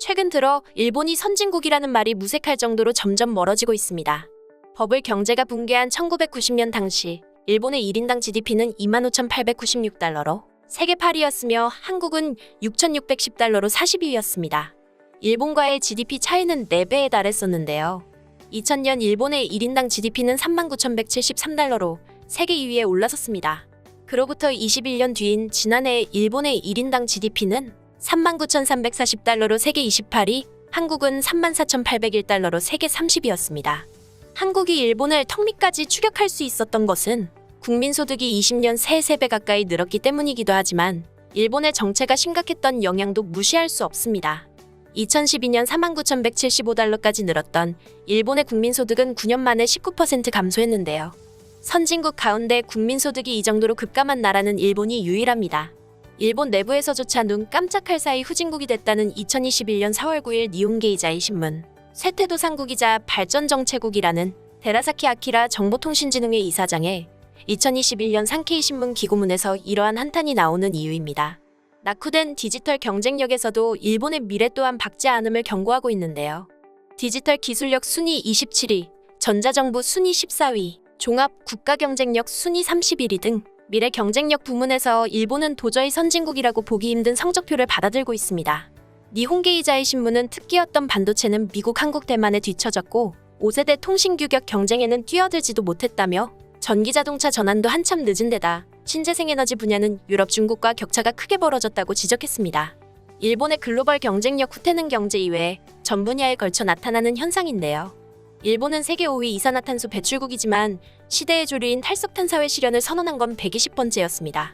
최근 들어 일본이 선진국이라는 말이 무색할 정도로 점점 멀어지고 있습니다. 버블 경제가 붕괴한 1990년 당시 일본의 1인당 GDP는 25,896달러로 세계 8위였으며 한국은 6,610달러로 40위였습니다. 일본과의 GDP 차이는 4배에 달했었는데요. 2000년 일본의 1인당 GDP는 39,173달러로 세계 2위에 올라섰습니다. 그로부터 21년 뒤인 지난해 일본의 1인당 GDP는 39,340달러로 세계 28위, 한국은 34,801달러로 세계 30위였습니다. 한국이 일본을 턱 밑까지 추격할 수 있었던 것은 국민소득이 20년 새 3배 가까이 늘었기 때문이기도 하지만 일본의 정체가 심각했던 영향도 무시할 수 없습니다. 2012년 49,175달러까지 늘었던 일본의 국민소득은 9년 만에 19% 감소했는데요. 선진국 가운데 국민소득이 이 정도로 급감한 나라는 일본이 유일합니다. 일본 내부에서조차 눈 깜짝할 사이 후진국이 됐다는 2021년 4월 9일 니혼게이자이 신문, 쇠퇴도상국이자 발전정체국이라는 데라사키 아키라 정보통신진흥회 이사장의 2021년 산케이신문 기고문에서 이러한 한탄이 나오는 이유입니다. 낙후된 디지털 경쟁력에서도 일본의 미래 또한 밝지 않음을 경고하고 있는데요. 디지털 기술력 순위 27위, 전자정부 순위 14위, 종합 국가경쟁력 순위 31위 등 미래 경쟁력 부문에서 일본은 도저히 선진국이라고 보기 힘든 성적표를 받아들고 있습니다. 니혼게이자이 신문은 특기였던 반도체는 미국, 한국, 대만에 뒤처졌고 5세대 통신규격 경쟁에는 뛰어들지도 못했다며 전기자동차 전환도 한참 늦은 데다 신재생에너지 분야는 유럽, 중국과 격차가 크게 벌어졌다고 지적했습니다. 일본의 글로벌 경쟁력 후퇴는 경제 이외에 전 분야에 걸쳐 나타나는 현상인데요. 일본은 세계 5위 이산화탄소 배출국이지만 시대의 조류인 탈석탄 사회 실현을 선언한 건 120번째였습니다.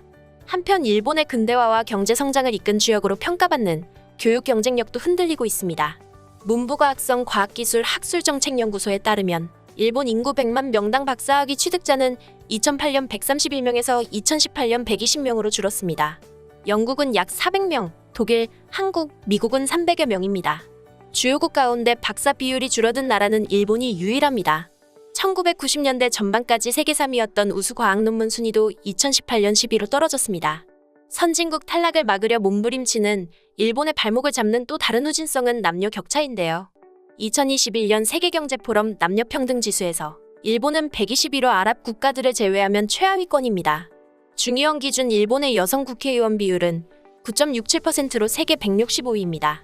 한편 일본의 근대화와 경제 성장을 이끈 주역으로 평가받는 교육 경쟁력도 흔들리고 있습니다. 문부과학성 과학기술 학술정책연구소에 따르면 일본 인구 100만 명당 박사학위 취득자는 2008년 131명에서 2018년 120명으로 줄었습니다. 영국은 약 400명, 독일, 한국, 미국은 300여 명입니다. 주요국 가운데 박사 비율이 줄어든 나라는 일본이 유일합니다. 1990년대 전반까지 세계 3위였던 우수 과학 논문 순위도 2018년 10위로 떨어졌습니다. 선진국 탈락을 막으려 몸부림치는 일본의 발목을 잡는 또 다른 후진성은 남녀 격차인데요. 2021년 세계경제포럼 남녀평등지수에서 일본은 121호 아랍 국가들을 제외하면 최하위권입니다. 중의원 기준 일본의 여성 국회의원 비율은 9.67%로 세계 165위입니다.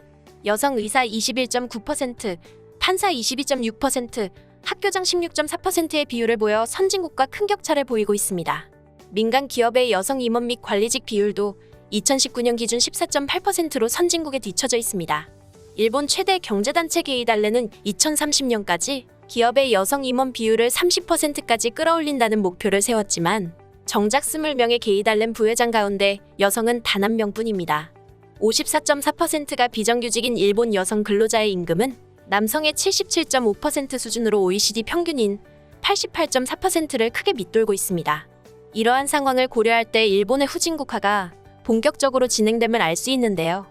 여성 의사 21.9%, 판사 22.6%, 학교장 16.4%의 비율을 보여 선진국과 큰 격차를 보이고 있습니다. 민간 기업의 여성 임원 및 관리직 비율도 2019년 기준 14.8%로 선진국에 뒤처져 있습니다. 일본 최대 경제단체 게이달레는 2030년까지 기업의 여성 임원 비율을 30%까지 끌어올린다는 목표를 세웠지만 정작 20명의 게이달렘 부회장 가운데 여성은 단 1명뿐입니다. 54.4%가 비정규직인 일본 여성 근로자의 임금은 남성의 77.5% 수준으로 OECD 평균인 88.4%를 크게 밑돌고 있습니다. 이러한 상황을 고려할 때 일본의 후진국화가 본격적으로 진행됨을 알 수 있는데요.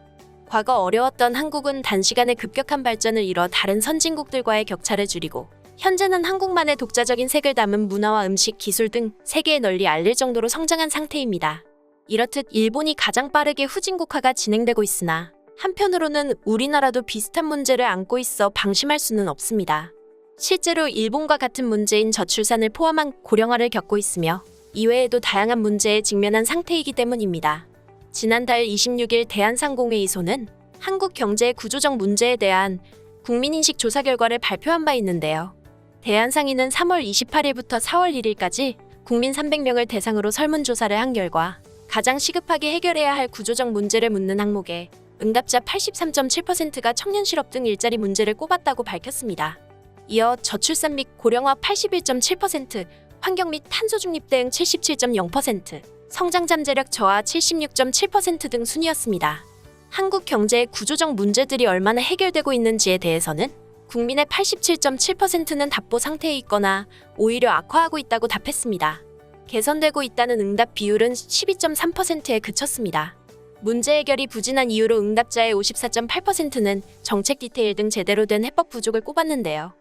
과거 어려웠던 한국은 단시간에 급격한 발전을 이뤄 다른 선진국들과의 격차를 줄이고 현재는 한국만의 독자적인 색을 담은 문화와 음식, 기술 등 세계에 널리 알릴 정도로 성장한 상태입니다. 이렇듯 일본이 가장 빠르게 후진국화가 진행되고 있으나 한편으로는 우리나라도 비슷한 문제를 안고 있어 방심할 수는 없습니다. 실제로 일본과 같은 문제인 저출산을 포함한 고령화를 겪고 있으며 이외에도 다양한 문제에 직면한 상태이기 때문입니다. 지난달 26일 대한상공회의소는 한국 경제의 구조적 문제에 대한 국민인식 조사 결과를 발표한 바 있는데요. 대한상인은 3월 28일부터 4월 1일까지 국민 300명을 대상으로 설문조사를 한 결과 가장 시급하게 해결해야 할 구조적 문제를 묻는 항목에 응답자 83.7%가 청년 실업 등 일자리 문제를 꼽았다고 밝혔습니다. 이어 저출산 및 고령화 81.7%, 환경 및 탄소 중립 대응 77.0%, 성장 잠재력 저하 76.7% 등 순이었습니다. 한국 경제의 구조적 문제들이 얼마나 해결되고 있는지에 대해서는 국민의 87.7%는 답보 상태에 있거나 오히려 악화하고 있다고 답했습니다. 개선되고 있다는 응답 비율은 12.3%에 그쳤습니다. 문제 해결이 부진한 이유로 응답자의 54.8%는 정책 디테일 등 제대로 된 해법 부족을 꼽았는데요.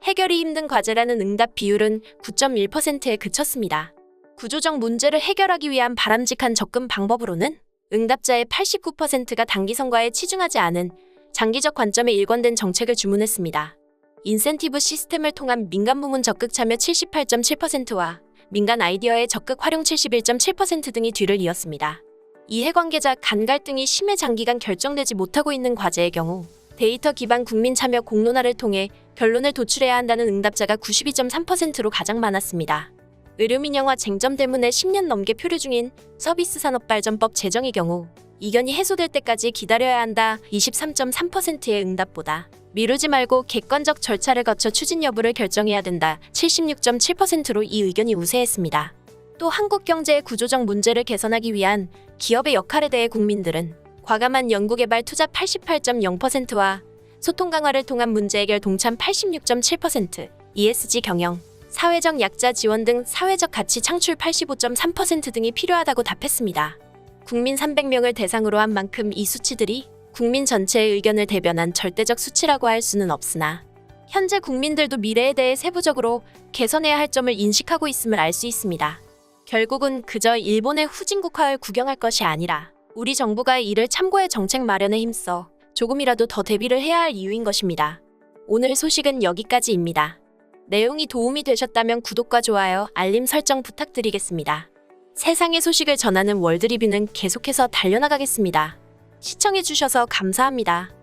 해결이 힘든 과제라는 응답 비율은 9.1%에 그쳤습니다. 구조적 문제를 해결하기 위한 바람직한 접근 방법으로는 응답자의 89%가 단기 성과에 치중하지 않은 장기적 관점에 일관된 정책을 주문했습니다. 인센티브 시스템을 통한 민간 부문 적극 참여 78.7%와 민간 아이디어의 적극 활용 71.7% 등이 뒤를 이었습니다. 이해관계자 간 갈등이 심해 장기간 결정되지 못하고 있는 과제의 경우 데이터 기반 국민 참여 공론화를 통해 결론을 도출해야 한다는 응답자가 92.3%로 가장 많았습니다. 의료민영화 쟁점 때문에 10년 넘게 표류 중인 서비스산업발전법 제정의 경우 이견이 해소될 때까지 기다려야 한다 23.3%의 응답보다 미루지 말고 객관적 절차를 거쳐 추진 여부를 결정해야 된다 76.7%로 이 의견이 우세했습니다. 또 한국 경제의 구조적 문제를 개선하기 위한 기업의 역할에 대해 국민들은 과감한 연구개발 투자 88.0%와 소통 강화를 통한 문제 해결 동참 86.7%, ESG 경영, 사회적 약자 지원 등 사회적 가치 창출 85.3% 등이 필요하다고 답했습니다. 국민 300명을 대상으로 한 만큼 이 수치들이 국민 전체의 의견을 대변한 절대적 수치라고 할 수는 없으나 현재 국민들도 미래에 대해 세부적으로 개선해야 할 점을 인식하고 있음을 알 수 있습니다. 결국은 그저 일본의 후진국화를 구경할 것이 아니라 우리 정부가 이를 참고해 정책 마련에 힘써 조금이라도 더 대비를 해야 할 이유인 것입니다. 오늘 소식은 여기까지입니다. 내용이 도움이 되셨다면 구독과 좋아요, 알림 설정 부탁드리겠습니다. 세상의 소식을 전하는 월드리뷰는 계속해서 달려나가겠습니다. 시청해주셔서 감사합니다.